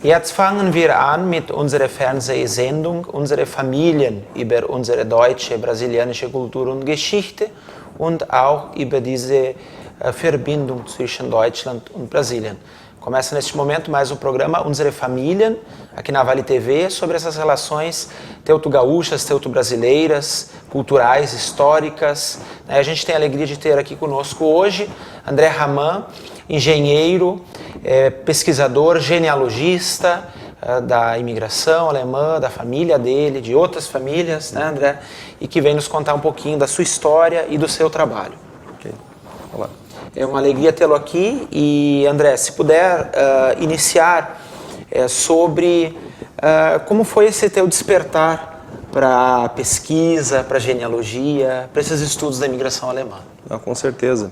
Jetzt fangen wir an mit unserer Fernsehsendung, unsere Familien, über unsere deutsche, brasilianische Kultur und Geschichte und auch über diese Verbindung zwischen Deutschland und Brasilien. Começa neste momento mais um programa Unsere Familien, aqui na Vale TV, sobre essas relações teuto-gaúchas, teuto-brasileiras, culturais, históricas. A gente tem a alegria de ter aqui conosco hoje André Raman, engenheiro, pesquisador, genealogista da imigração alemã, da família dele, de outras famílias, né, André? E que vem nos contar um pouquinho da sua história e do seu trabalho. Ok, olá. É uma alegria tê-lo aqui e, André, se puder iniciar sobre como foi esse teu despertar para pesquisa, para genealogia, para esses estudos da imigração alemã. Com certeza.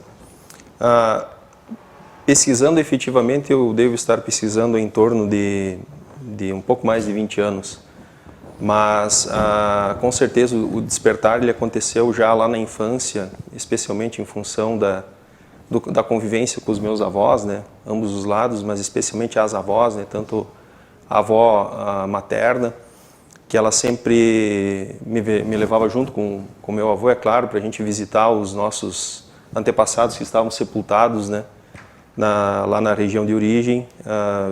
Pesquisando efetivamente, eu devo estar pesquisando em torno de um pouco mais de 20 anos. Mas, com certeza, o despertar ele aconteceu já lá na infância, especialmente em função da convivência com os meus avós, né? Ambos os lados, mas especialmente as avós, né? Tanto a avó materna, que ela sempre me levava junto com meu avô, é claro, para a gente visitar os nossos antepassados que estavam sepultados, né? Lá na região de origem,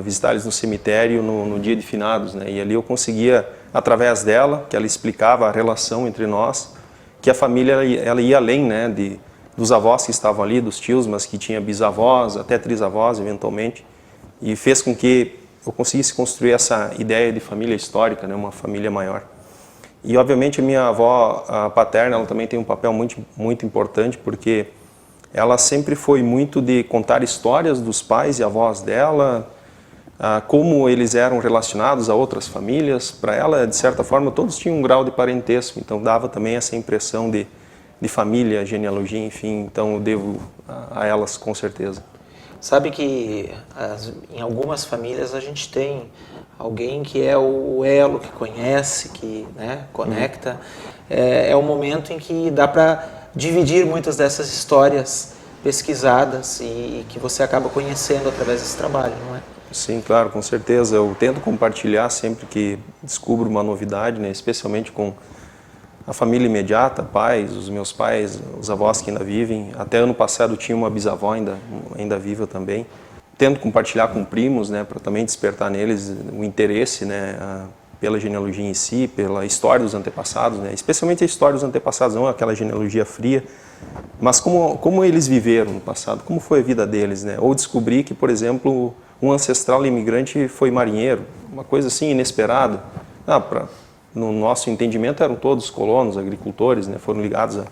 visitar eles no cemitério no dia de finados, né? E ali eu conseguia, através dela, que ela explicava a relação entre nós, que a família ela ia além, né, dos avós que estavam ali, dos tios, mas que tinha bisavós, até trisavós eventualmente, e fez com que eu conseguisse construir essa ideia de família histórica, né, uma família maior. E obviamente a minha avó paterna, ela também tem um papel muito, muito importante, porque ela sempre foi muito de contar histórias dos pais e avós dela, como eles eram relacionados a outras famílias. Para ela, de certa forma, todos tinham um grau de parentesco, então dava também essa impressão de família, genealogia, enfim. Então eu devo a elas com certeza. Sabe que em algumas famílias a gente tem alguém que é o elo, que conhece, que, né, conecta. É o momento em que dá para dividir muitas dessas histórias pesquisadas e que você acaba conhecendo através desse trabalho, não é? Sim, claro, com certeza. Eu tento compartilhar sempre que descubro uma novidade, né? Especialmente com a família imediata, pais, os meus pais, os avós que ainda vivem. Até ano passado tinha uma bisavó ainda viva também. Tento compartilhar com primos, né? Para também despertar neles o interesse, né? Pela genealogia em si, pela história dos antepassados, né? Especialmente a história dos antepassados, não aquela genealogia fria, mas como eles viveram no passado, como foi a vida deles, né? Ou descobrir que, por exemplo, um ancestral imigrante foi marinheiro, uma coisa assim inesperada. No nosso entendimento eram todos colonos, agricultores, né? Foram ligados à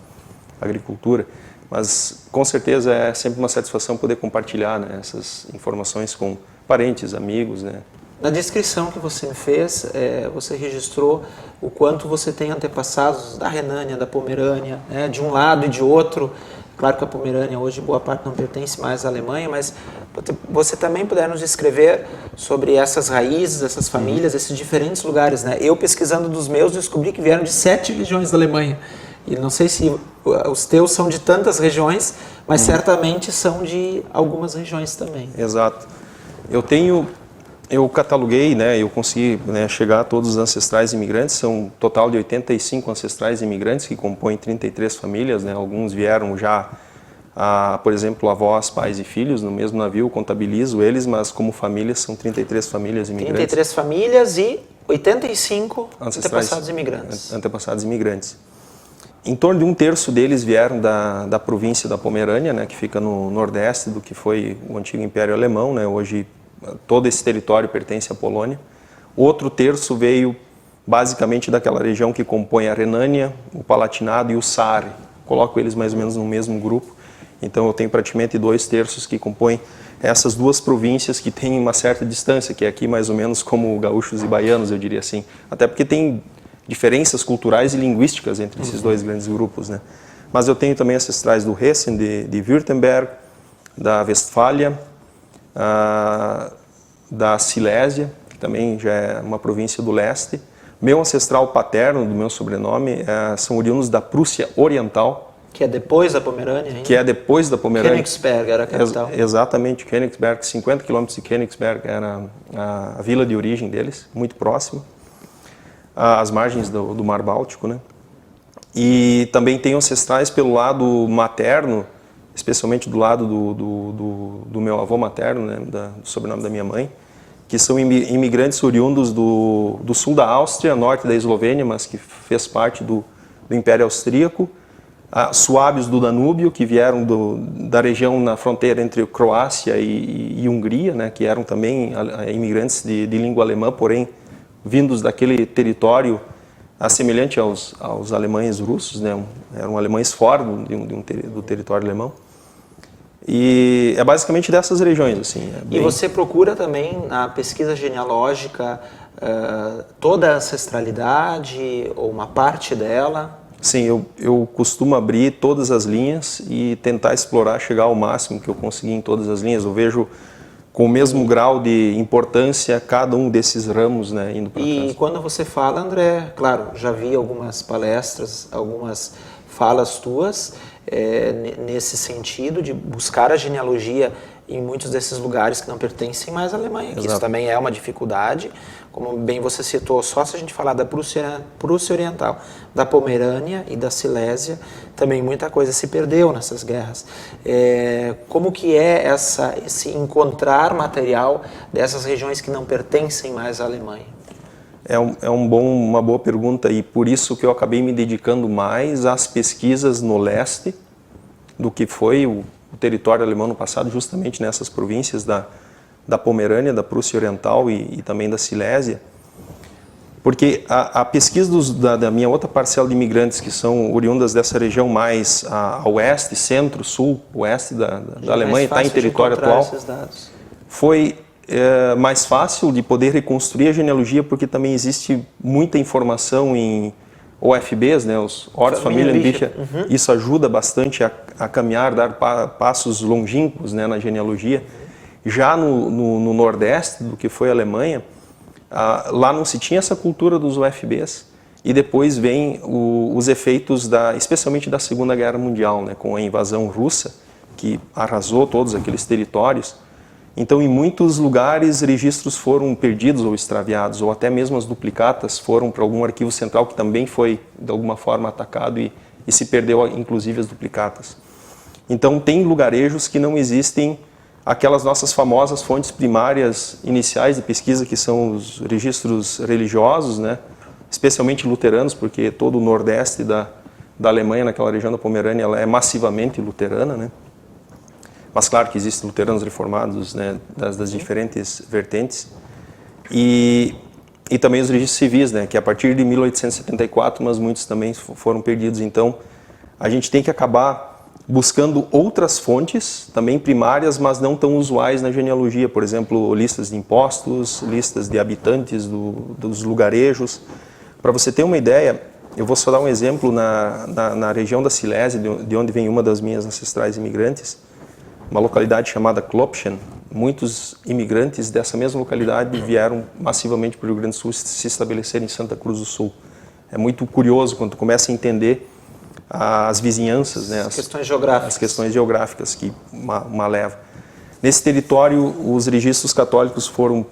agricultura, mas com certeza é sempre uma satisfação poder compartilhar, né, essas informações com parentes, amigos, né? Na descrição que você me fez, você registrou o quanto você tem antepassados da Renânia, da Pomerânia, né, de um lado e de outro. Claro que a Pomerânia hoje, boa parte, não pertence mais à Alemanha, mas você também puder nos descrever sobre essas raízes, essas famílias, esses diferentes lugares, né? Eu, pesquisando dos meus, descobri que vieram de 7 regiões da Alemanha. E não sei se os teus são de tantas regiões, mas certamente são de algumas regiões também. Exato. Eu cataloguei, né, eu consegui, né, chegar a todos os ancestrais imigrantes, são um total de 85 ancestrais imigrantes que compõem 33 famílias, né, alguns vieram já, por exemplo, avós, pais e filhos no mesmo navio, contabilizo eles, mas como famílias são 33 famílias imigrantes. 33 famílias e 85 antepassados imigrantes. Antepassados imigrantes. Em torno de 1/3 deles vieram da província da Pomerânia, né, que fica no nordeste do que foi o antigo Império Alemão, né, hoje todo esse território pertence à Polônia. Outro terço veio basicamente daquela região que compõe a Renânia, o Palatinado e o Saare. Coloco eles mais ou menos no mesmo grupo. Então eu tenho praticamente 2/3 que compõem essas duas províncias que têm uma certa distância, que é aqui mais ou menos como gaúchos e baianos, eu diria assim. Até porque tem diferenças culturais e linguísticas entre esses dois grandes grupos, né? Mas eu tenho também ancestrais do Hessen, de Württemberg, da Westfália, da Silésia, que também já é uma província do leste. Meu ancestral paterno, do meu sobrenome, são oriundos da Prússia Oriental. Que é depois da Pomerânia ainda? Que é depois da Pomerânia. Königsberg era a capital. Exatamente, Königsberg, 50 quilômetros de Königsberg era a vila de origem deles, muito próxima, às margens do Mar Báltico, né? E também tenho ancestrais pelo lado materno, especialmente do lado do meu avô materno, né, do sobrenome da minha mãe, que são imigrantes oriundos do sul da Áustria, norte da Eslovênia, mas que fez parte do Império Austríaco, suábios do Danúbio, que vieram da região na fronteira entre Croácia e Hungria, né, que eram também imigrantes de língua alemã, porém vindos daquele território semelhante aos alemães russos, né, eram alemães fora do território alemão. E é basicamente dessas regiões, assim. E você procura também na pesquisa genealógica toda a ancestralidade ou uma parte dela? Sim, eu costumo abrir todas as linhas e tentar explorar, chegar ao máximo que eu conseguir em todas as linhas. Eu vejo com o mesmo grau de importância cada um desses ramos, né, indo para trás. E quando você fala, André, claro, já vi algumas palestras, algumas falas tuas nesse sentido de buscar a genealogia em muitos desses lugares que não pertencem mais à Alemanha, que isso também é uma dificuldade, como bem você citou, só se a gente falar da Prússia Oriental, da Pomerânia e da Silésia, também muita coisa se perdeu nessas guerras. Como que é esse encontrar material dessas regiões que não pertencem mais à Alemanha? Uma boa pergunta, e por isso que eu acabei me dedicando mais às pesquisas no leste do que foi o território alemão no passado, justamente nessas províncias da Pomerânia, da Prússia Oriental e também da Silésia, porque a pesquisa da minha outra parcela de imigrantes que são oriundas dessa região mais a oeste, centro, sul, oeste da Alemanha, está em território atual, foi mais fácil de poder reconstruir a genealogia, porque também existe muita informação em OFBs, né, os Ortsfamilienbücher. Isso ajuda bastante a caminhar, dar passos longínquos, né, na genealogia. Já no nordeste, do que foi a Alemanha, lá não se tinha essa cultura dos UFBs, e depois vem os efeitos, especialmente da Segunda Guerra Mundial, né, com a invasão russa, que arrasou todos aqueles territórios. Então, em muitos lugares, registros foram perdidos ou extraviados, ou até mesmo as duplicatas foram para algum arquivo central que também foi, de alguma forma, atacado e se perdeu, inclusive, as duplicatas. Então, tem lugarejos que não existem aquelas nossas famosas fontes primárias iniciais de pesquisa, que são os registros religiosos, né? Especialmente luteranos, porque todo o nordeste da Alemanha, naquela região da Pomerânia, ela é massivamente luterana, né? Mas claro que existem luteranos reformados, né, das diferentes vertentes. E também os registros civis, né, que a partir de 1874, mas muitos também foram perdidos. Então, a gente tem que acabar buscando outras fontes, também primárias, mas não tão usuais na genealogia. Por exemplo, listas de impostos, listas de habitantes dos lugarejos. Para você ter uma ideia, eu vou só dar um exemplo na região da Silésia, de onde vem uma das minhas ancestrais imigrantes, uma localidade chamada Klopschen. Muitos imigrantes dessa mesma localidade vieram massivamente para o Rio Grande do Sul se estabelecer em Santa Cruz do Sul. É muito curioso quando tu começa a entender as vizinhanças, né, as questões geográficas que uma leva. Nesse território, os registros católicos foram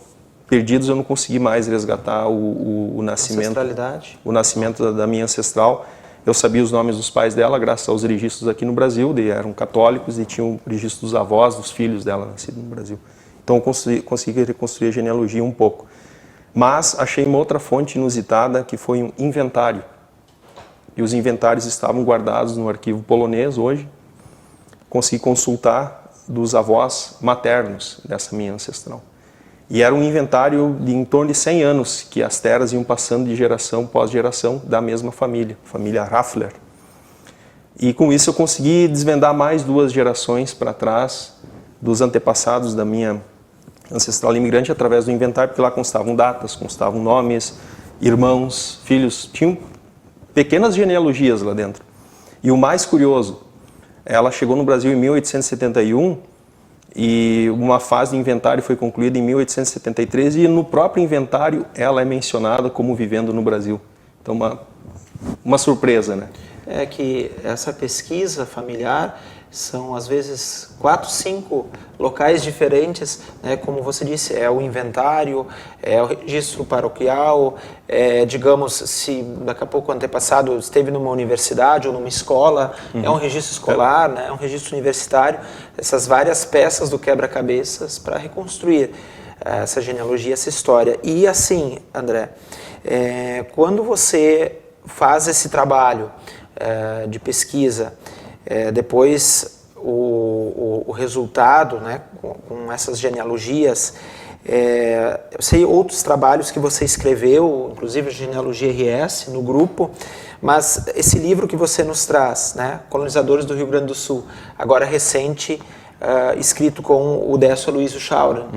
perdidos, eu não consegui mais resgatar o nascimento da minha ancestral. Eu sabia os nomes dos pais dela, graças aos registros aqui no Brasil, eram católicos e tinham registro dos avós, dos filhos dela, nascidos no Brasil. Então eu consegui reconstruir a genealogia um pouco. Mas achei uma outra fonte inusitada, que foi um inventário. E os inventários estavam guardados no arquivo polonês hoje. Consegui consultar dos avós maternos dessa minha ancestral. E era um inventário de em torno de 100 anos, que as terras iam passando de geração após geração da mesma família, família Raffler. E com isso eu consegui desvendar mais 2 gerações para trás dos antepassados da minha ancestral imigrante através do inventário, porque lá constavam datas, constavam nomes, irmãos, filhos, tinham pequenas genealogias lá dentro. E o mais curioso, ela chegou no Brasil em 1871 e uma fase de inventário foi concluída em 1873 e no próprio inventário ela é mencionada como vivendo no Brasil. Então uma surpresa, né? É que essa pesquisa familiar são às vezes 4, 5 locais diferentes, né? Como você disse, é o inventário, é o registro paroquial, digamos, se daqui a pouco o antepassado esteve numa universidade ou numa escola, é um registro escolar, né? É um registro universitário, essas várias peças do quebra-cabeças para reconstruir essa genealogia, essa história. E assim, André, quando você faz esse trabalho de pesquisa, depois o resultado, né, com essas genealogias, eu sei outros trabalhos que você escreveu, inclusive a Genealogia RS, no grupo, mas esse livro que você nos traz, né, Colonizadores do Rio Grande do Sul, agora recente, escrito com o Décio Aloysio Schauran.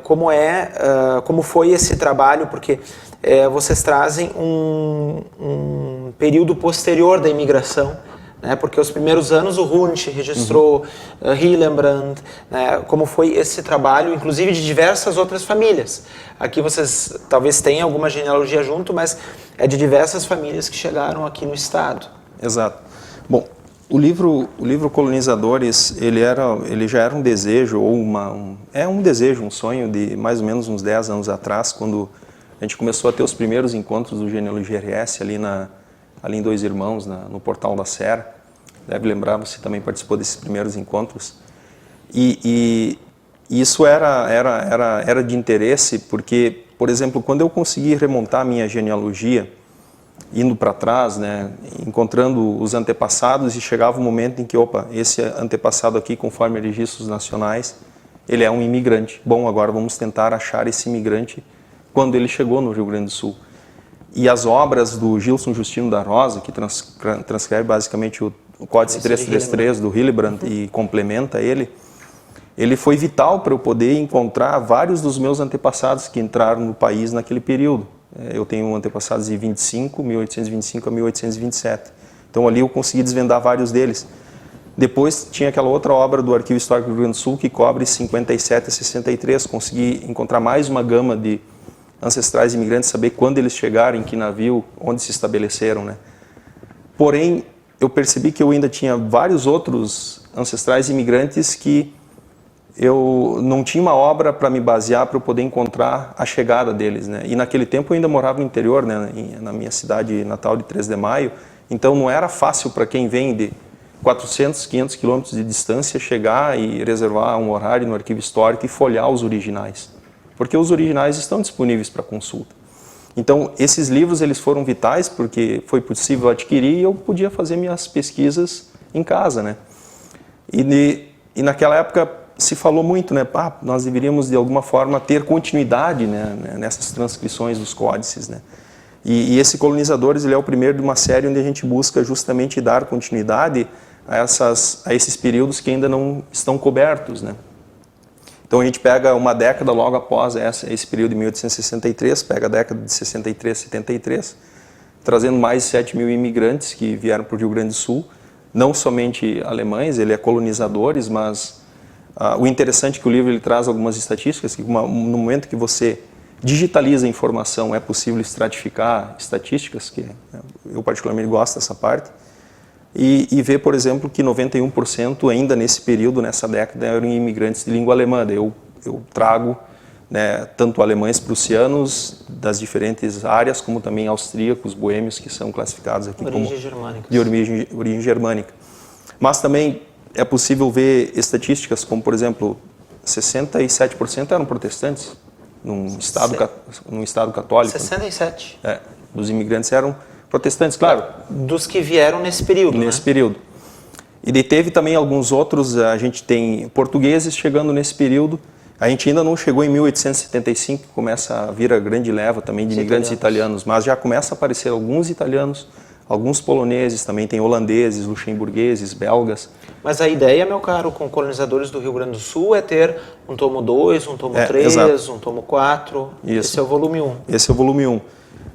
Como foi esse trabalho? Porque vocês trazem um período posterior da imigração, né? Porque os primeiros anos o Hundt registrou, Hillenbrand, né? Como foi esse trabalho, inclusive de diversas outras famílias. Aqui vocês talvez tenham alguma genealogia junto, mas é de diversas famílias que chegaram aqui no estado. Exato. Bom, o livro Colonizadores, ele já era um desejo, ou um sonho de mais ou menos uns 10 anos atrás, quando a gente começou a ter os primeiros encontros do Genealogia RS ali em Dois Irmãos, no Portal da Serra. Deve lembrar, você também participou desses primeiros encontros. E isso era de interesse porque, por exemplo, quando eu consegui remontar a minha genealogia, indo para trás, né, encontrando os antepassados, e chegava um momento em que, esse antepassado aqui, conforme registros nacionais, ele é um imigrante. Bom, agora vamos tentar achar esse imigrante quando ele chegou no Rio Grande do Sul. E as obras do Gilson Justino da Rosa, que transcreve basicamente o Códice 333 do Hillenbrand e complementa ele foi vital para eu poder encontrar vários dos meus antepassados que entraram no país naquele período. Eu tenho antepassados de 1825 a 1827. Então ali eu consegui desvendar vários deles. Depois tinha aquela outra obra do Arquivo Histórico do Rio Grande do Sul que cobre 57 a 63. Consegui encontrar mais uma gama de ancestrais imigrantes, saber quando eles chegaram, em que navio, onde se estabeleceram, né? Porém, eu percebi que eu ainda tinha vários outros ancestrais imigrantes que eu não tinha uma obra para me basear para eu poder encontrar a chegada deles, né? E naquele tempo eu ainda morava no interior, né? Na minha cidade natal de 3 de Maio, então não era fácil para quem vem de 400, 500 quilômetros de distância chegar e reservar um horário no arquivo histórico e folhear os originais, porque os originais estão disponíveis para consulta. Então, esses livros eles foram vitais porque foi possível adquirir e eu podia fazer minhas pesquisas em casa, né? E naquela época se falou muito, né? Nós deveríamos de alguma forma ter continuidade, né, nessas transcrições dos códices, né? E esse Colonizadores ele é o primeiro de uma série onde a gente busca justamente dar continuidade a esses períodos que ainda não estão cobertos, né? Então a gente pega uma década logo após esse período de 1863, pega a década de 63, 73, trazendo mais de 7 mil imigrantes que vieram para o Rio Grande do Sul, não somente alemães, ele é colonizadores, mas o interessante é que o livro ele traz algumas estatísticas, que no momento que você digitaliza a informação é possível estratificar estatísticas, que eu particularmente gosto dessa parte, e ver, por exemplo, que 91% ainda nesse período, nessa década, eram imigrantes de língua alemã. Eu trago, né, tanto alemães prussianos das diferentes áreas, como também austríacos, boêmios, que são classificados aqui como de origem germânica. Mas também é possível ver estatísticas como, por exemplo, 67% eram protestantes num estado católico. 67%? Dos imigrantes eram protestantes, claro. Dos que vieram nesse período, nesse período. E daí teve também alguns outros, a gente tem portugueses chegando nesse período. A gente ainda não chegou em 1875, que começa a vir a grande leva também de imigrantes italianos, mas já começa a aparecer alguns italianos, alguns poloneses, também tem holandeses, luxemburgueses, belgas. Mas a ideia, meu caro, com colonizadores do Rio Grande do Sul é ter um tomo 2, um tomo 3, exato. um tomo 4. Isso. Esse é o volume 1. Esse é o volume 1.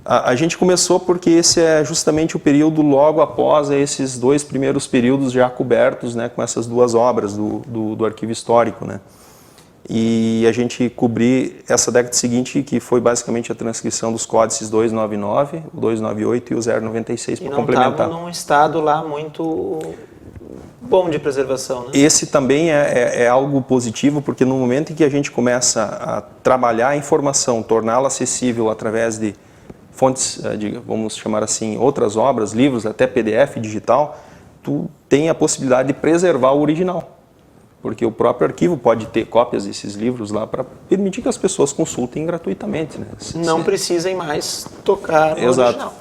A gente começou porque esse é justamente o período logo após esses 2 primeiros períodos já cobertos, né, com essas 2 obras do arquivo histórico, né? E a gente cobrir essa década seguinte, que foi basicamente a transcrição dos códices 299, o 298 e o 096 para complementar. E não estava num estado lá muito bom de preservação, né? Esse também é algo positivo, porque no momento em que a gente começa a trabalhar a informação, torná-la acessível através de fontes, vamos chamar assim, outras obras, livros, até PDF digital, tu tem a possibilidade de preservar o original. Porque o próprio arquivo pode ter cópias desses livros lá para permitir que as pessoas consultem gratuitamente, né? Não precisem mais tocar no original.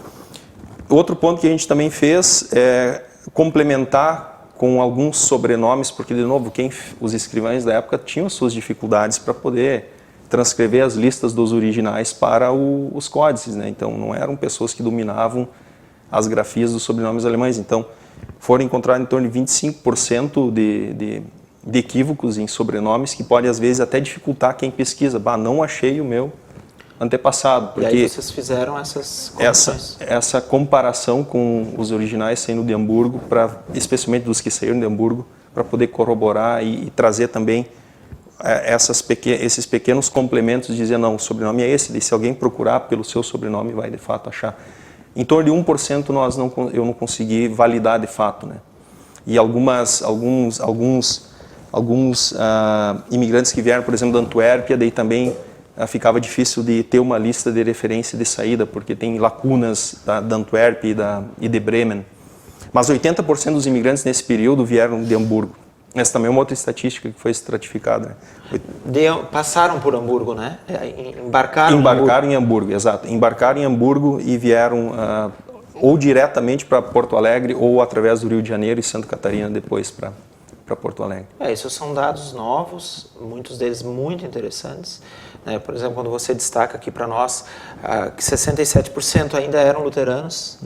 Outro ponto que a gente também fez é complementar com alguns sobrenomes, porque, de novo, os escrivães da época tinham suas dificuldades para poder transcrever as listas dos originais para os códices, né? Então, não eram pessoas que dominavam as grafias dos sobrenomes alemães. Então, foram encontrados em torno de 25% de equívocos em sobrenomes que pode, às vezes, até dificultar quem pesquisa. Não achei o meu antepassado. Porque e aí vocês fizeram essas correções. Essa comparação com os originais saindo de Hamburgo, especialmente dos que saíram de Hamburgo, para poder corroborar e trazer também esses pequenos complementos, dizer, não, o sobrenome é esse, e se alguém procurar pelo seu sobrenome vai de fato achar. Em torno de 1% eu não consegui validar de fato, né? E alguns imigrantes que vieram, por exemplo, da Antuérpia, daí também ficava difícil de ter uma lista de referência de saída, porque tem lacunas da Antuérpia e de Bremen. Mas 80% dos imigrantes nesse período vieram de Hamburgo. Essa também é uma outra estatística que foi estratificada. Passaram por Hamburgo, né? Embarcaram em Hamburgo, exato. Embarcaram em Hamburgo e vieram ou diretamente para Porto Alegre ou através do Rio de Janeiro e Santa Catarina depois para Porto Alegre. Esses são dados novos, muitos deles muito interessantes. Né? Por exemplo, quando você destaca aqui para nós que 67% ainda eram luteranos,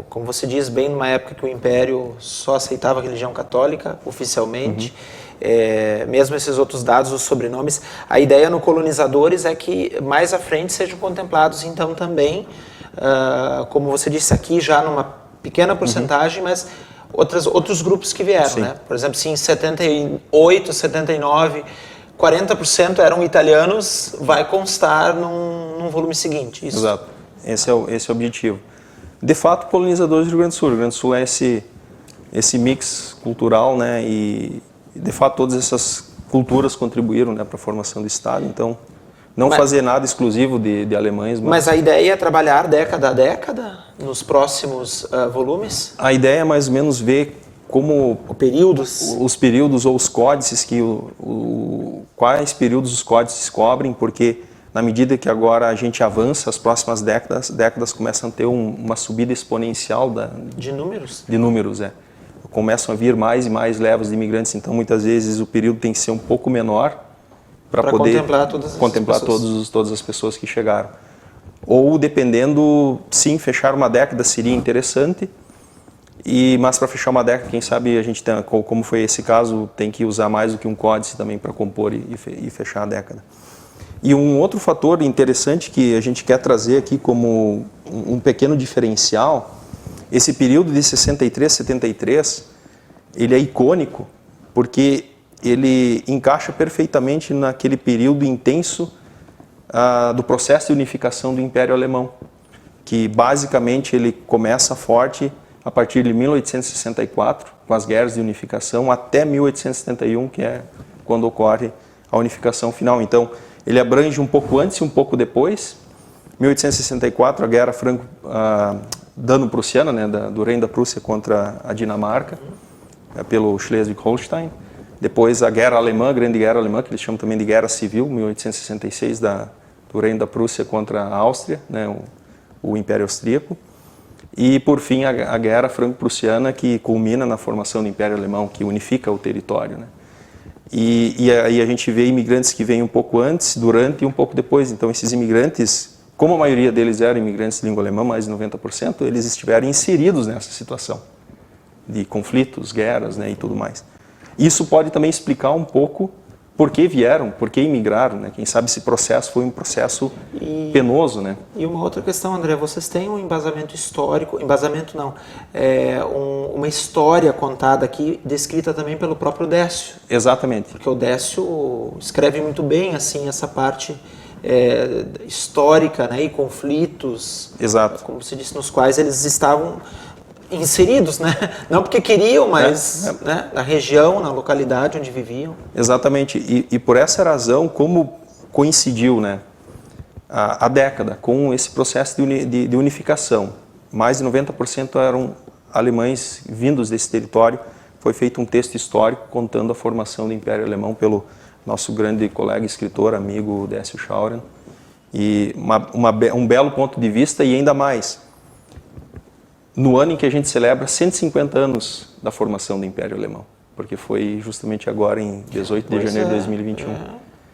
como você diz, bem numa época que o Império só aceitava a religião católica oficialmente, mesmo esses outros dados, os sobrenomes, a ideia no Colonizadores é que mais à frente sejam contemplados então também, como você disse aqui, já numa pequena porcentagem, mas outros grupos que vieram, né? Por exemplo, se em 78, 79, 40% eram italianos, vai constar num volume seguinte. Isso. Exato. Esse é o objetivo. De fato, colonizadores do Rio Grande do Sul. O Rio Grande do Sul é esse mix cultural, né? E, de fato, todas essas culturas contribuíram, né, para a formação do Estado. Então, fazer nada exclusivo de alemães. Mas a ideia é trabalhar década a década nos próximos volumes? A ideia é mais ou menos ver como os períodos ou os códices, quais períodos os códices cobrem, porque na medida que agora a gente avança, as próximas décadas começam a ter uma subida exponencial de números. De números, começam a vir mais e mais levas de imigrantes, então muitas vezes o período tem que ser um pouco menor para poder contemplar todas as pessoas que chegaram. Ou, dependendo, sim, fechar uma década seria interessante, mas para fechar uma década, quem sabe a gente tem, como foi esse caso, tem que usar mais do que um códice também para compor e fechar a década. E um outro fator interessante que a gente quer trazer aqui como um pequeno diferencial, esse período de 63, 73, ele é icônico porque ele encaixa perfeitamente naquele período intenso do processo de unificação do Império Alemão, que basicamente ele começa forte a partir de 1864, com as guerras de unificação, até 1871, que é quando ocorre a unificação final. Então, ele abrange um pouco antes e um pouco depois. 1864, a guerra dano-prussiana, né, do Reino da Prússia contra a Dinamarca, pelo Schleswig-Holstein. Depois a Guerra Alemã, a Grande Guerra Alemã, que eles chamam também de Guerra Civil, 1866, do Reino da Prússia contra a Áustria, né, o Império Austríaco. E, por fim, a Guerra Franco-Prussiana, que culmina na formação do Império Alemão, que unifica o território, né? E aí a gente vê imigrantes que vêm um pouco antes, durante e um pouco depois. Então, esses imigrantes como a maioria deles eram imigrantes de língua alemã, mais de 90%, eles estiveram inseridos nessa situação de conflitos, guerras, né, e tudo mais. Isso pode também explicar um pouco por que vieram, por que imigraram, né? Quem sabe esse processo foi um processo penoso, né? E uma outra questão, André, vocês têm um embasamento histórico, embasamento não, uma história contada aqui, descrita também pelo próprio Décio. Exatamente. Porque o Décio escreve muito bem, assim, essa parte histórica, né, e conflitos, Exato. como você disse, nos quais eles estavam inseridos, né? Não porque queriam, mas né, na região, na localidade onde viviam. Exatamente, e por essa razão, como coincidiu, né, a década com esse processo de unificação, mais de 90% eram alemães vindos desse território, foi feito um texto histórico contando a formação do Império Alemão pelo nosso grande colega, escritor, amigo Décio Schauren, e um belo ponto de vista, e ainda mais, no ano em que a gente celebra 150 anos da formação do Império Alemão, porque foi justamente agora em 18 de janeiro de 2021.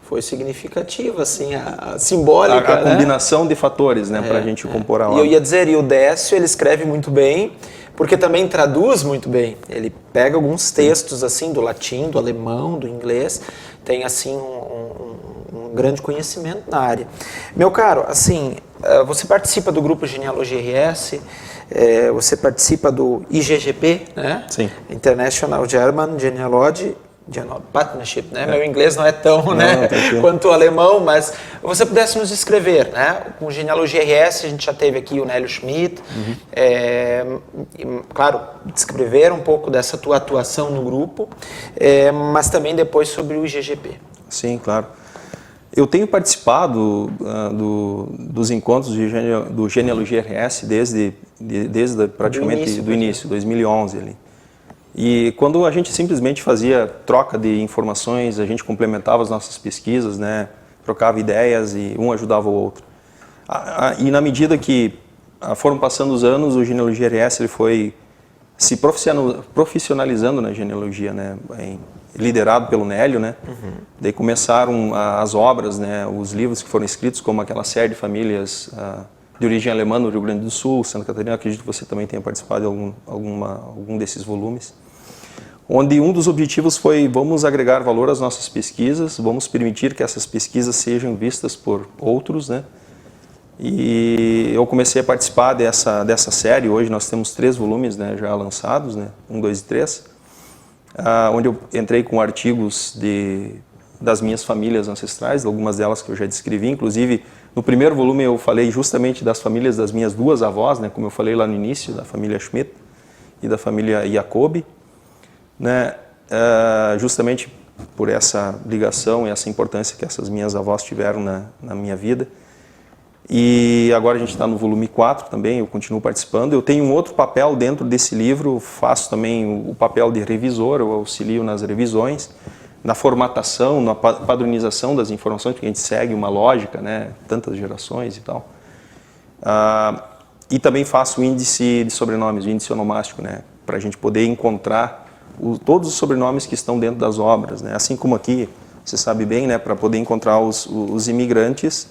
Foi significativa, assim, a simbólica, a combinação de fatores, né, para a gente compor a obra. E eu ia dizer, e o Décio, ele escreve muito bem, porque também traduz muito bem. Ele pega alguns textos, assim, do latim, do alemão, do inglês, tem, assim, um grande conhecimento na área. Meu caro, assim, você participa do grupo Genealogia RS, você participa do IGGP, né? Sim. International German Genealogy Partnership, né? Meu inglês não é tão, né, quanto o alemão, mas você pudesse nos escrever, né? Com Genealogia RS a gente já teve aqui o Nélio Schmidt, claro, descrever um pouco dessa tua atuação no grupo, mas também depois sobre o IGGP. Sim, claro. Eu tenho participado dos encontros do Genealogia RS desde praticamente do início, 2011 ali. E quando a gente simplesmente fazia troca de informações, a gente complementava as nossas pesquisas, né, trocava ideias e um ajudava o outro. E na medida que foram passando os anos, o Genealogia RS ele foi se profissionalizando na genealogia, né, liderado pelo Nélio, né. Daí começaram as obras, né, os livros que foram escritos, como aquela série de famílias de origem alemã no Rio Grande do Sul, Santa Catarina. Acredito que você também tenha participado de algum desses volumes, onde um dos objetivos foi: vamos agregar valor às nossas pesquisas, vamos permitir que essas pesquisas sejam vistas por outros, né? E eu comecei a participar dessa série. Hoje nós temos 3 volumes, né, já lançados, né, 1, 2 e 3, onde eu entrei com artigos das minhas famílias ancestrais, algumas delas que eu já descrevi. Inclusive, no primeiro volume eu falei justamente das famílias das minhas 2 avós, né, como eu falei lá no início, da família Schmidt e da família Jacobi, né, justamente por essa ligação e essa importância que essas minhas avós tiveram na minha vida. E agora a gente está no volume 4 também, eu continuo participando. Eu tenho um outro papel dentro desse livro, faço também o papel de revisor, eu auxilio nas revisões, na formatação, na padronização das informações, porque a gente segue uma lógica, né, tantas gerações e tal. E também faço o índice de sobrenomes, o índice onomástico, né, para a gente poder encontrar todos os sobrenomes que estão dentro das obras, né. Assim como aqui, você sabe bem, né, para poder encontrar os imigrantes,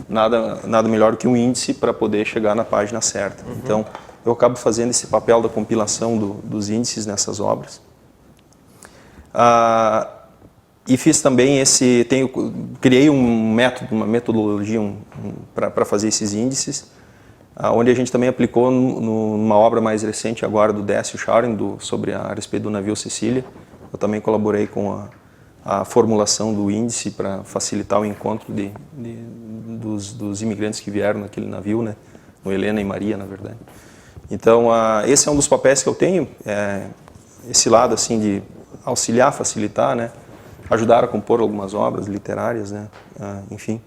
nada melhor que um índice para poder chegar na página certa. Então, eu acabo fazendo esse papel da compilação dos índices nessas obras. E fiz também criei um método, uma metodologia para fazer esses índices, onde a gente também aplicou numa obra mais recente agora do Décio Schauren, sobre a respeito do navio Cecília. Eu também colaborei com a formulação do índice para facilitar o encontro dos imigrantes que vieram naquele navio, né? No Helena e Maria, na verdade. Então, esse é um dos papéis que eu tenho, esse lado assim de auxiliar, facilitar, né? Ajudar a compor algumas obras literárias, né? Enfim.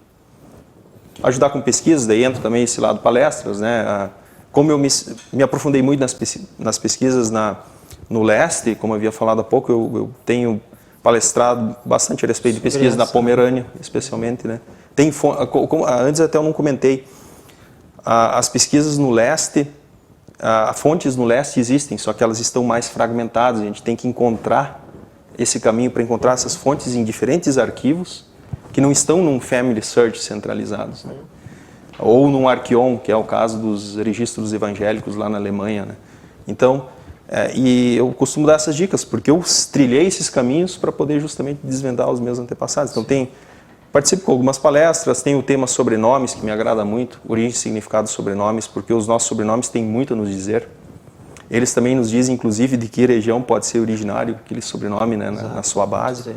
Ajudar com pesquisas, daí entra também esse lado palestras, né? Como eu me aprofundei muito nas pesquisas no leste, como eu havia falado há pouco, eu tenho palestrado bastante a respeito de pesquisas na Pomerânia, especialmente, né? Antes até eu não comentei, as pesquisas no leste, fontes no leste existem, só que elas estão mais fragmentadas. A gente tem que encontrar esse caminho para encontrar essas fontes em diferentes arquivos que não estão num family search centralizados, né? ou num Archeon, que é o caso dos registros evangélicos lá na Alemanha, né? Então, e eu costumo dar essas dicas, porque eu trilhei esses caminhos para poder justamente desvendar os meus antepassados. Então, participo com algumas palestras, tem o tema sobrenomes, que me agrada muito, origem e significado dos sobrenomes, porque os nossos sobrenomes têm muito a nos dizer. Eles também nos dizem, inclusive, de que região pode ser originário aquele sobrenome, né, na sua base.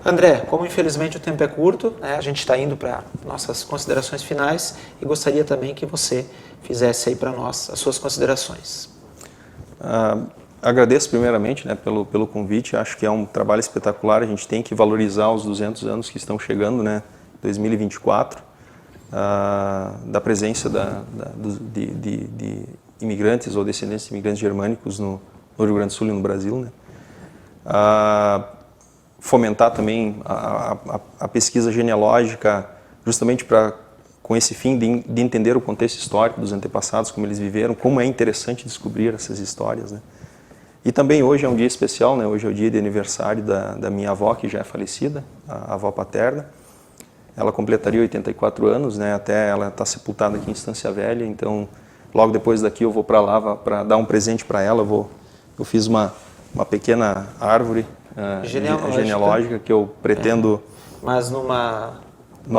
André, como infelizmente o tempo é curto, né, a gente está indo para nossas considerações finais e gostaria também que você fizesse aí para nós as suas considerações. Agradeço primeiramente, né, pelo convite, acho que é um trabalho espetacular, a gente tem que valorizar os 200 anos que estão chegando, né, 2024, da presença de imigrantes ou descendentes de imigrantes germânicos no Rio Grande do Sul e no Brasil, né. Fomentar também a pesquisa genealógica, justamente com esse fim de entender o contexto histórico dos antepassados, como eles viveram, como é interessante descobrir essas histórias, né. E também hoje é um dia especial, né? Hoje é o dia de aniversário da minha avó, que já é falecida, a avó paterna. Ela completaria 84 anos, né? Até ela está sepultada aqui em Estância Velha, então logo depois daqui eu vou para lá para dar um presente para ela. Eu fiz uma pequena árvore genealógica que eu pretendo... Mas numa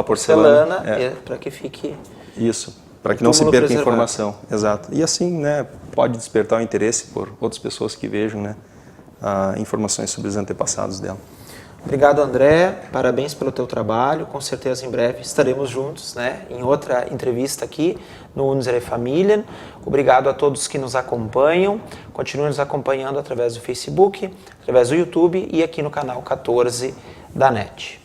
porcelana, para que fique... Isso, para que não se perca informação. Exato. E assim, né, pode despertar o interesse por outras pessoas que vejam, né, informações sobre os antepassados dela. Obrigado, André. Parabéns pelo teu trabalho. Com certeza em breve estaremos juntos, né, em outra entrevista aqui no Unsere Familien. Obrigado a todos que nos acompanham. Continuem nos acompanhando através do Facebook, através do YouTube e aqui no canal 14 da NET.